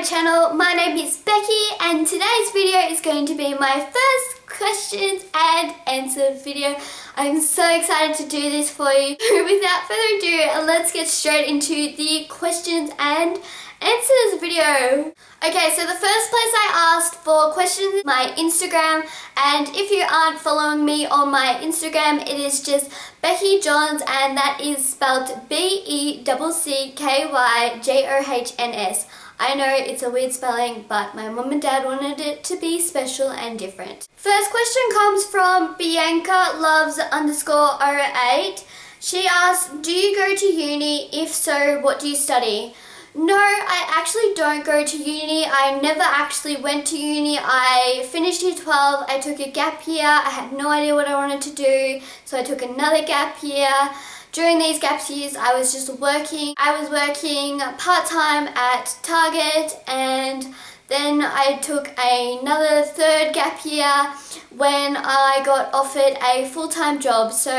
channel. My name is Becky and today's video is going to be my first questions and answer video. I'm so excited to do this for you. Without further ado, let's get straight into the questions and answers video. Okay, so the first place I asked for questions is my Instagram, and if you aren't following me on my Instagram, it is just Becky Johns, and that is spelled BECCKYJOHNS. I know it's a weird spelling, but my mum and dad wanted it to be special and different. First question comes from Bianca Loves _08. She asks, do you go to uni? If so, what do you study? No, I actually don't go to uni. I never actually went to uni. I finished year 12. I took a gap year. I had no idea what I wanted to do, so I took another gap year. During these gap years, I was just working. I was working part-time at Target, and then I took another third gap year when I got offered a full-time job. So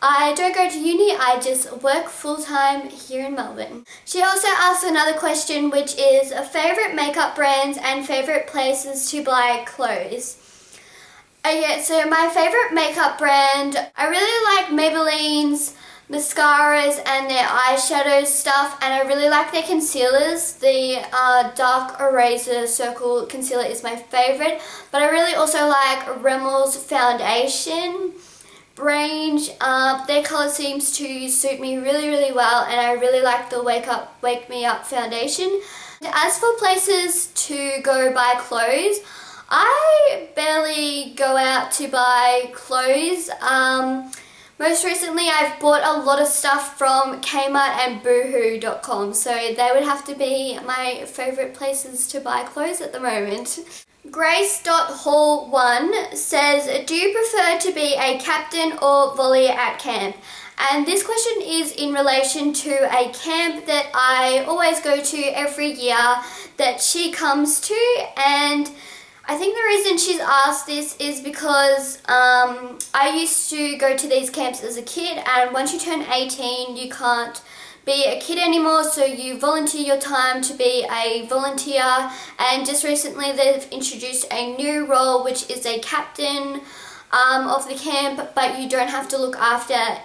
I don't go to uni, I just work full-time here in Melbourne. She also asked another question, which is favourite makeup brands and favourite places to buy clothes. Okay, so my favourite makeup brand, I really like Maybelline's mascaras and their eyeshadow stuff, and I really like their concealers. The Dark Eraser Circle Concealer is my favourite, but I really also like Remmel's foundation range. Their colour seems to suit me really well, and I really like the Wake Me Up foundation. As for places to go buy clothes, I barely go out to buy clothes. Most recently I've bought a lot of stuff from Kmart and boohoo.com, so they would have to be my favourite places to buy clothes at the moment. Grace.Hall1 says, do you prefer to be a captain or volley at camp? And this question is in relation to a camp that I always go to every year that she comes to, and I think the reason she's asked this is because I used to go to these camps as a kid, and once you turn 18 you can't be a kid anymore, so you volunteer your time to be a volunteer, and just recently they've introduced a new role, which is a captain of the camp, but you don't have to look after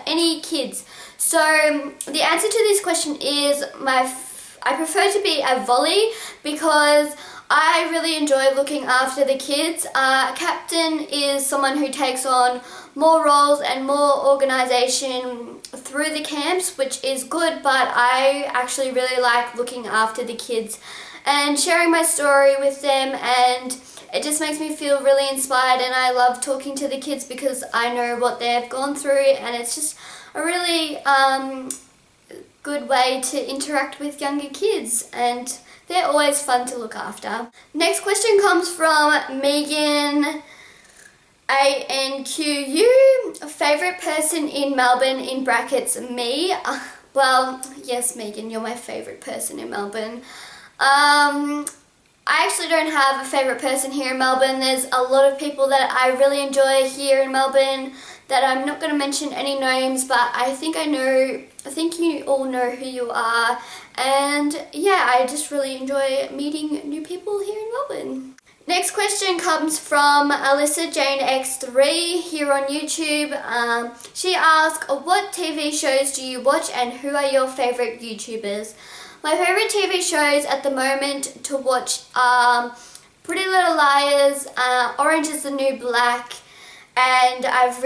any kids. So the answer to this question is I prefer to be a volley because I really enjoy looking after the kids. Captain is someone who takes on more roles and more organisation through the camps, which is good, but I actually really like looking after the kids and sharing my story with them, and it just makes me feel really inspired, and I love talking to the kids because I know what they've gone through, and it's just a really good way to interact with younger kids, and they're always fun to look after. Next question comes from Megan ANQU. Favourite person in Melbourne, in brackets me. Well, yes Megan, you're my favourite person in Melbourne. I actually don't have a favourite person here in Melbourne. There's a lot of people that I really enjoy here in Melbourne that I'm not going to mention any names, but I think you all know who you are, and yeah, I just really enjoy meeting new people here in Melbourne. Next question comes from Alyssa Jane X3 here on YouTube. She asked, what TV shows do you watch and who are your favourite YouTubers? My favourite TV shows at the moment to watch are Pretty Little Liars, Orange is the New Black, and I've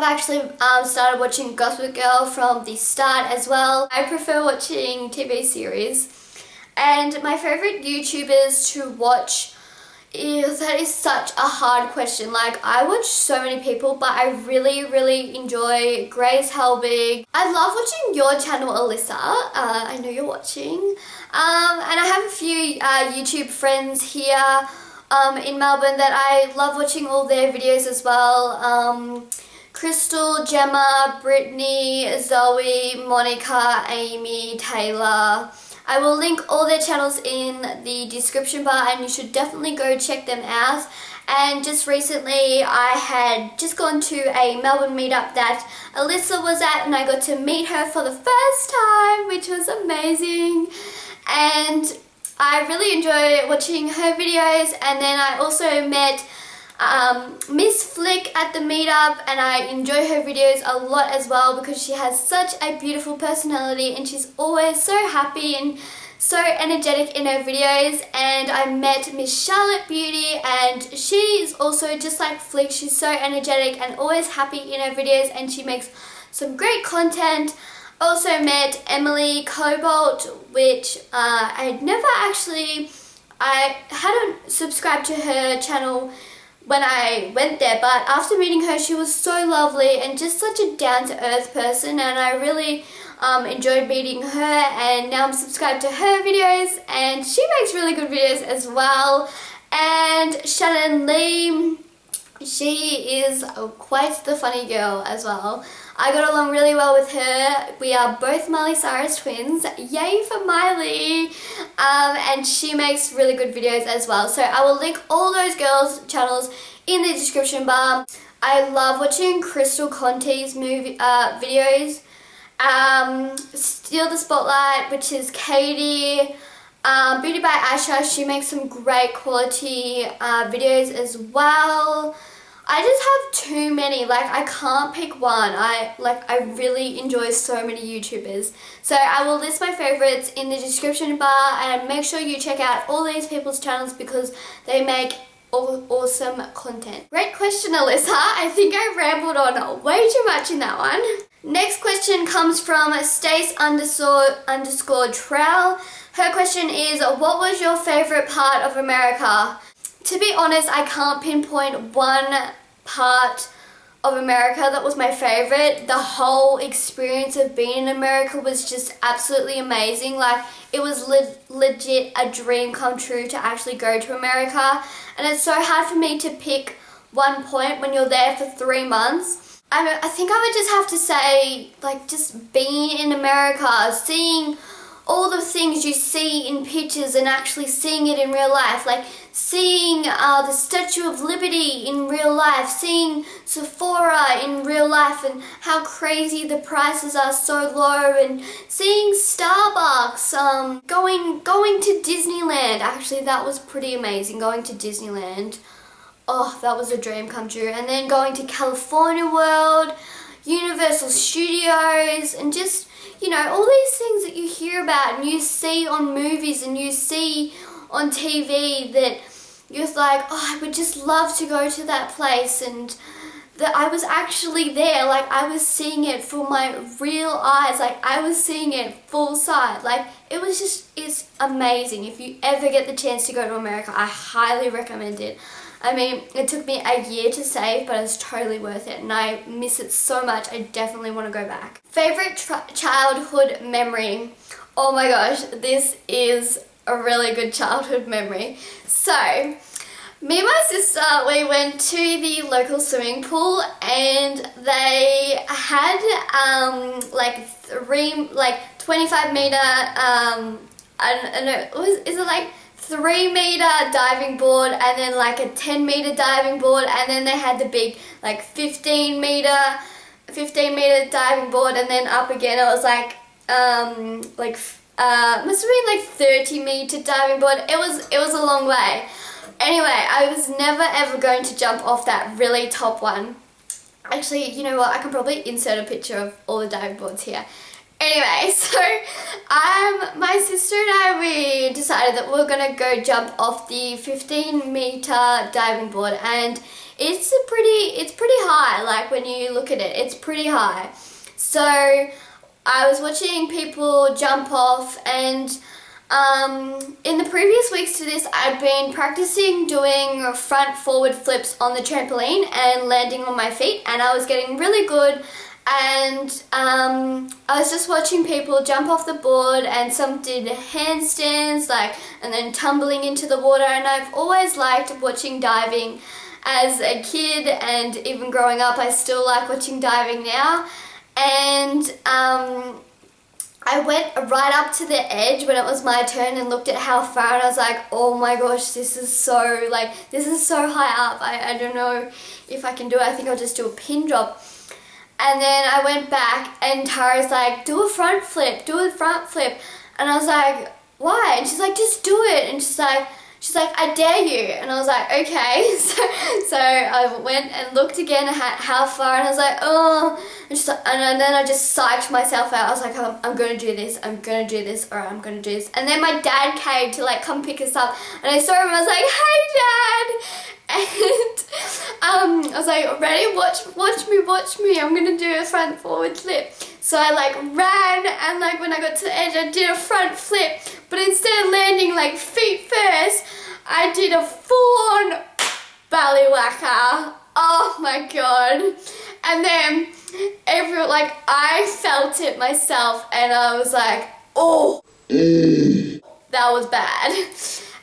actually started watching Gossip Girl from the start as well. I prefer watching TV series. And my favourite YouTubers to watch, that is such a hard question. Like, I watch so many people, but I really enjoy Grace Helbig. I love watching your channel, Alyssa. I know you're watching. And I have a few YouTube friends here in Melbourne that I love watching all their videos as well. Crystal, Gemma, Brittany, Zoe, Monica, Amy, Taylor. I will link all their channels in the description bar, and you should definitely go check them out. And just recently I had just gone to a Melbourne meetup that Alyssa was at, and I got to meet her for the first time, which was amazing. And I really enjoy watching her videos. And then I also met Miss Flick at the meetup, and I enjoy her videos a lot as well because she has such a beautiful personality and she's always so happy and so energetic in her videos. And I met Miss Charlotte Beauty, and she's also just like Flick. She's so energetic and always happy in her videos, and she makes some great content. Also met Emily Cobalt, which I hadn't subscribed to her channel when I went there, but after meeting her, she was so lovely and just such a down-to-earth person, and I really enjoyed meeting her, and now I'm subscribed to her videos, and she makes really good videos as well. And Shannon Lee, she is quite the funny girl as well. I got along really well with her. We are both Miley Cyrus twins. Yay for Miley! And she makes really good videos as well. So I will link all those girls' channels in the description bar. I love watching Crystal Conti's videos. Steal the Spotlight, which is Katie. Beauty by Asha, she makes some great quality videos as well. I just have too many, like I can't pick one. I really enjoy so many YouTubers. So I will list my favorites in the description bar, and make sure you check out all these people's channels because they make awesome content. Great question, Alyssa. I think I rambled on way too much in that one. Next question comes from Stace underscore Trowell. Her question is, what was your favorite part of America? To be honest, I can't pinpoint one part of America that was my favorite. The whole experience of being in America was just absolutely amazing. Like, it was legit a dream come true to actually go to America. And it's so hard for me to pick one point when you're there for 3 months. I think I would just have to say, like, just being in America, seeing all the things you see in pictures and actually seeing it in real life, like seeing the Statue of Liberty in real life, seeing Sephora in real life and how crazy the prices are so low, and seeing Starbucks, going to Disneyland. Actually, that was pretty amazing, going to Disneyland. Oh, that was a dream come true. And then going to California World, Universal Studios, and just, you know, all these things that you hear about and you see on movies and you see on TV that you're like, oh, I would just love to go to that place, and that I was actually there. Like, I was seeing it for my real eyes. Like, I was seeing it full sight. Like, it's amazing. If you ever get the chance to go to America, I highly recommend it. I mean, it took me a year to save, but it's totally worth it, and I miss it so much. I definitely want to go back. Favorite childhood memory? Oh my gosh, this is a really good childhood memory. So, me and my sister, we went to the local swimming pool, and they had like 25 meter, I don't know, is it like 3 meter diving board, and then like a 10 meter diving board, and then they had the big like 15 meter diving board, and then up again it was like must have been like 30 meter diving board. It was a long way. Anyway, I was never ever going to jump off that really top one. Actually, you know what? I can probably insert a picture of all the diving boards here. Anyway, so my sister and I, we decided that we were gonna go jump off the 15 meter diving board, and it's pretty high. Like, when you look at it, it's pretty high. So I was watching people jump off, and in the previous weeks to this, I'd been practicing doing front forward flips on the trampoline and landing on my feet, and I was getting really good. And I was just watching people jump off the board, and some did handstands, like, and then tumbling into the water. And I've always liked watching diving as a kid, and even growing up I still like watching diving now. And I went right up to the edge when it was my turn and looked at how far, and I was like, oh my gosh, this is so high up. I don't know if I can do it. I think I'll just do a pin drop. And then I went back and Tara's like, do a front flip. And I was like, why? And she's like, just do it. And she's like, I dare you. And I was like, okay. So I went and looked again at how far, and I was like, oh. And then I just psyched myself out. I was like, I'm going to do this, or I'm going to do this. And then my dad came to like come pick us up, and I saw him, and I was like, hey Dad. And I was like, ready? Watch me. I'm going to do a front forward flip. So I like ran, and like when I got to the edge, I did a front flip. But instead of landing like feet first, I did a full-on ballywhacker. Oh my god. And then I felt it myself, and I was like, oh, that was bad.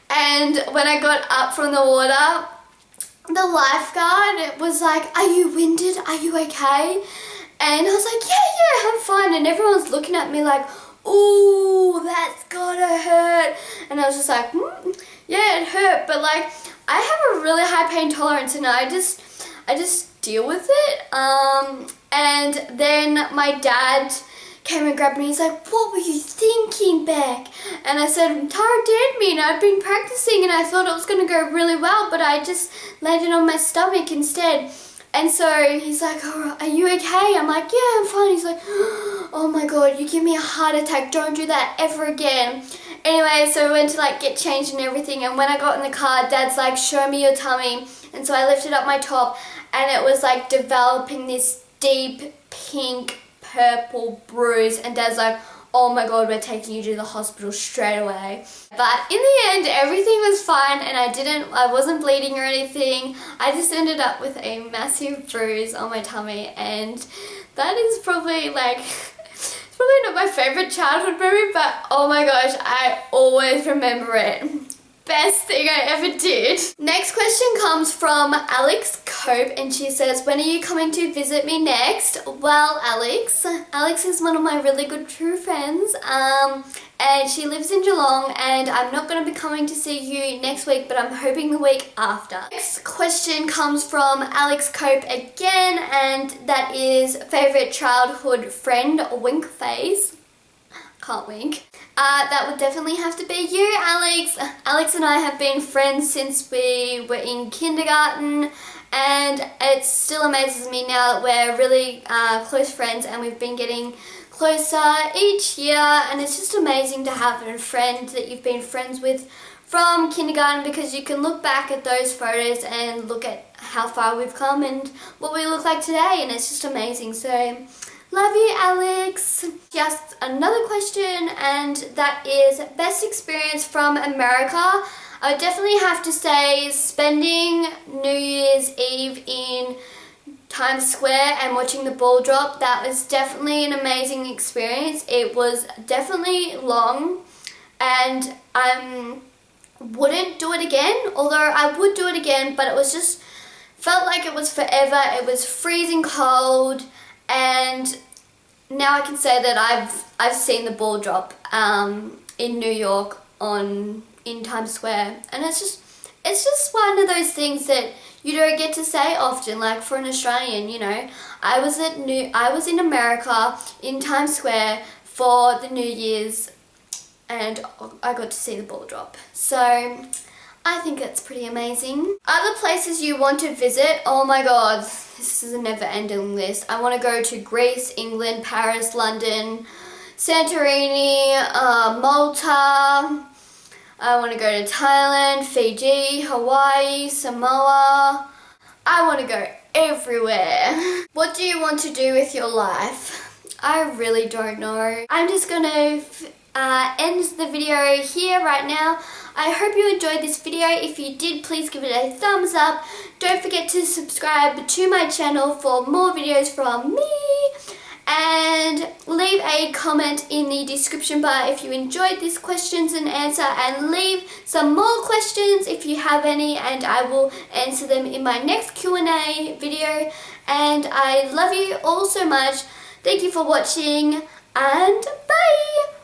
And when I got up from the water, the lifeguard was like, are you winded? Are you okay? And I was like, yeah, I'm fine. And everyone's looking at me like, ooh, that's gotta hurt. And I was just like, yeah, it hurt. But like, I have a really high pain tolerance, and I just deal with it. And then my dad came and grabbed me. He's like, what were you thinking, Beck? And I said, Tara dared me, and I'd been practicing, and I thought it was going to go really well, but I just landed on my stomach instead. And so he's like, oh, are you okay? I'm like, yeah, I'm fine. He's like, oh my god, you give me a heart attack. Don't do that ever again. Anyway, so we went to like get changed and everything, and when I got in the car, Dad's like, show me your tummy. And so I lifted up my top, and it was like developing this deep pink purple bruise, and Dad's like, oh my god, we're taking you to the hospital straight away. But in the end, everything was fine, and I wasn't bleeding or anything. I just ended up with a massive bruise on my tummy, and that is probably like, it's probably not my favorite childhood memory, but oh my gosh, I always remember it. Best thing I ever did. Next question comes from Alex Cope, and she says, when are you coming to visit me next? Well, Alex is one of my really good true friends, and she lives in Geelong, and I'm not going to be coming to see you next week, but I'm hoping the week after. Next question comes from Alex Cope again, and that is favourite childhood friend, wink face. Can't wink. That would definitely have to be you, Alex. Alex and I have been friends since we were in kindergarten, and it still amazes me now that we're really close friends, and we've been getting closer each year, and it's just amazing to have a friend that you've been friends with from kindergarten, because you can look back at those photos and look at how far we've come and what we look like today, and it's just amazing. So love you, Alex. Just another question, and that is best experience from America. I would definitely have to say spending New Year's Eve in Times Square and watching the ball drop. That was definitely an amazing experience. It was definitely long, and I wouldn't do it again, although I would do it again, but it was just, felt like it was forever. It was freezing cold, and now I can say that I've seen the ball drop in New York in Times Square, and it's just one of those things that you don't get to say often. Like for an Australian, you know, I was in America in Times Square for the New Year's, and I got to see the ball drop. So I think that's pretty amazing. Other places you want to visit? Oh my god, this is a never-ending list. I want to go to Greece, England, Paris, London, Santorini, Malta. I want to go to Thailand, Fiji, Hawaii, Samoa. I want to go everywhere. What do you want to do with your life? I really don't know. I'm just going to end the video here right now. I hope you enjoyed this video. If you did, please give it a thumbs up. Don't forget to subscribe to my channel for more videos from me. And leave a comment in the description bar if you enjoyed this questions and answer, and leave some more questions if you have any, and I will answer them in my next Q&A video. And I love you all so much. Thank you for watching. and bye!